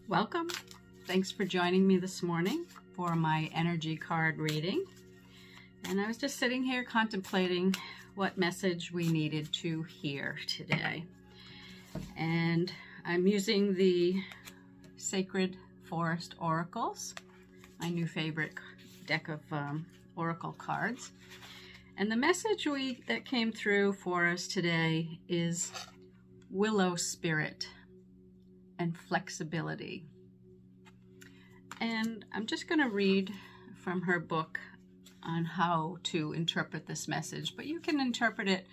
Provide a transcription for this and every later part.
Welcome. Thanks for joining me this morning for my energy card reading. And I was just sitting here contemplating what message we needed to hear today. And I'm using the Sacred Forest Oracles, my new favorite deck of oracle cards. And the message that came through for us today is willow spirit and flexibility. And I'm just going to read from her book on how to interpret this message, but you can interpret it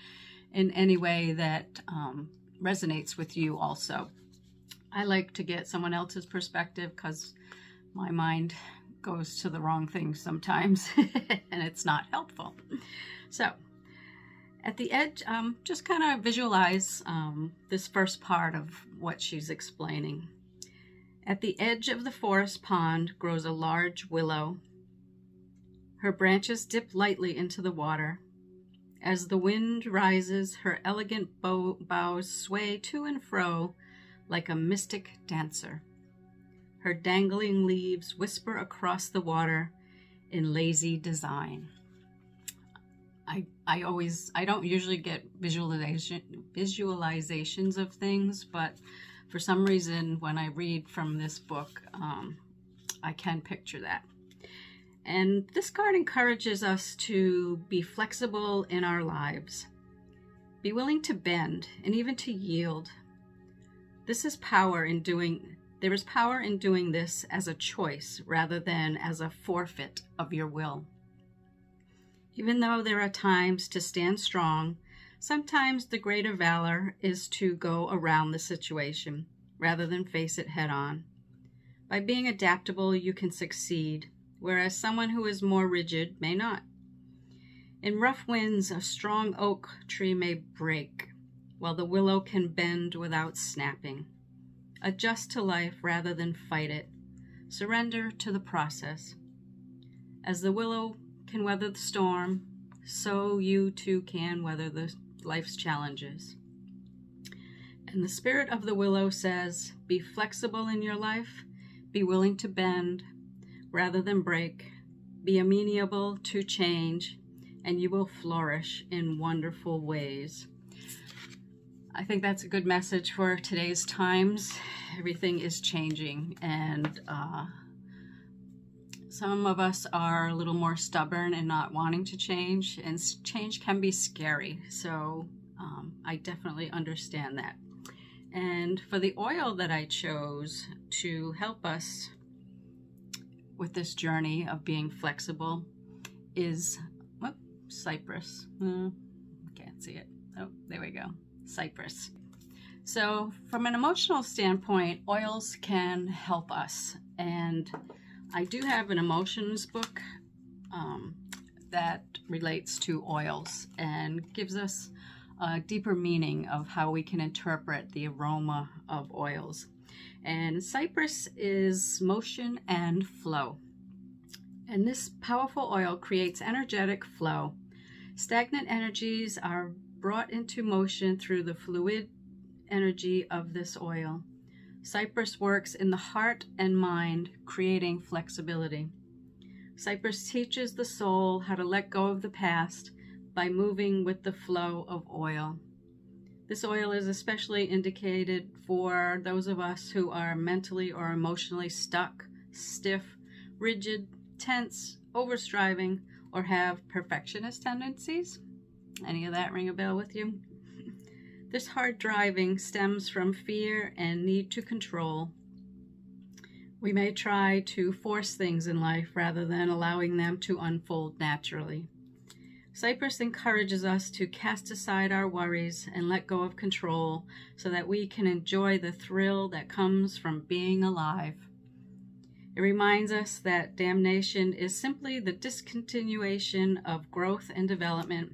in any way that resonates with you also. I like to get someone else's perspective because my mind goes to the wrong things sometimes and it's not helpful. So at the edge, just kind of visualize this first part of what she's explaining. At the edge of the forest pond grows a large willow. Her branches dip lightly into the water. As the wind rises, her elegant boughs sway to and fro like a mystic dancer. Her dangling leaves whisper across the water in lazy design. I don't usually get visualizations of things, but for some reason when I read from this book, I can picture that. And this card encourages us to be flexible in our lives, be willing to bend and even to yield. There is power in doing this as a choice rather than as a forfeit of your will. Even though there are times to stand strong, sometimes the greater valor is to go around the situation rather than face it head on. By being adaptable, you can succeed, whereas someone who is more rigid may not. In rough winds, a strong oak tree may break, while the willow can bend without snapping. Adjust to life rather than fight it. Surrender to the process. As the willow can weather the storm, so you too can weather life's challenges. And the spirit of the willow says, be flexible in your life, be willing to bend rather than break, be amenable to change, and you will flourish in wonderful ways. I think that's a good message for today's times. Everything is changing, and some of us are a little more stubborn and not wanting to change, and change can be scary. So I definitely understand that. And for the oil that I chose to help us with this journey of being flexible is Cypress. Can't see it. Oh, there we go. Cypress. So from an emotional standpoint, oils can help us. And I do have an emotions book that relates to oils and gives us a deeper meaning of how we can interpret the aroma of oils. And cypress is motion and flow. And this powerful oil creates energetic flow. Stagnant energies are brought into motion through the fluid energy of this oil. Cypress works in the heart and mind, creating flexibility. Cypress teaches the soul how to let go of the past by moving with the flow of oil. This oil is especially indicated for those of us who are mentally or emotionally stuck, stiff, rigid, tense, overstriving, or have perfectionist tendencies. Any of that ring a bell with you? This hard driving stems from fear and need to control. We may try to force things in life rather than allowing them to unfold naturally. Cypress encourages us to cast aside our worries and let go of control so that we can enjoy the thrill that comes from being alive. It reminds us that damnation is simply the discontinuation of growth and development,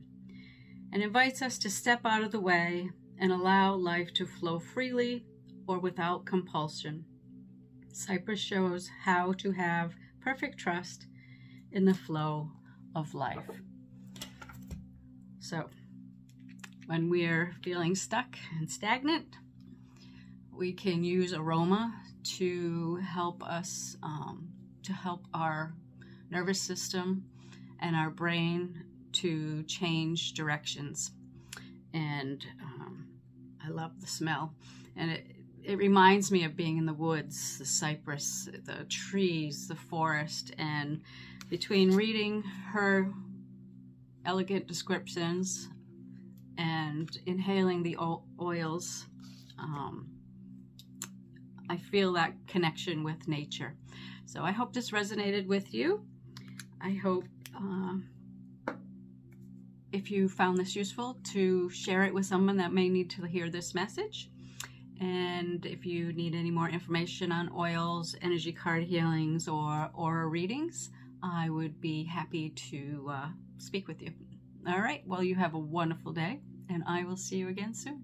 and invites us to step out of the way and allow life to flow freely or without compulsion. Cypress shows how to have perfect trust in the flow of life. So when we're feeling stuck and stagnant, We can use aroma to help us, to help our nervous system and our brain to change directions. And I love the smell. And it reminds me of being in the woods, the cypress, the trees, the forest. And between reading her elegant descriptions and inhaling the oils, I feel that connection with nature. So I hope this resonated with you. I hope if you found this useful, to share it with someone that may need to hear this message. And if you need any more information on oils, energy card healings, or aura readings, I would be happy to speak with you. All right, well, you have a wonderful day, and I will see you again soon.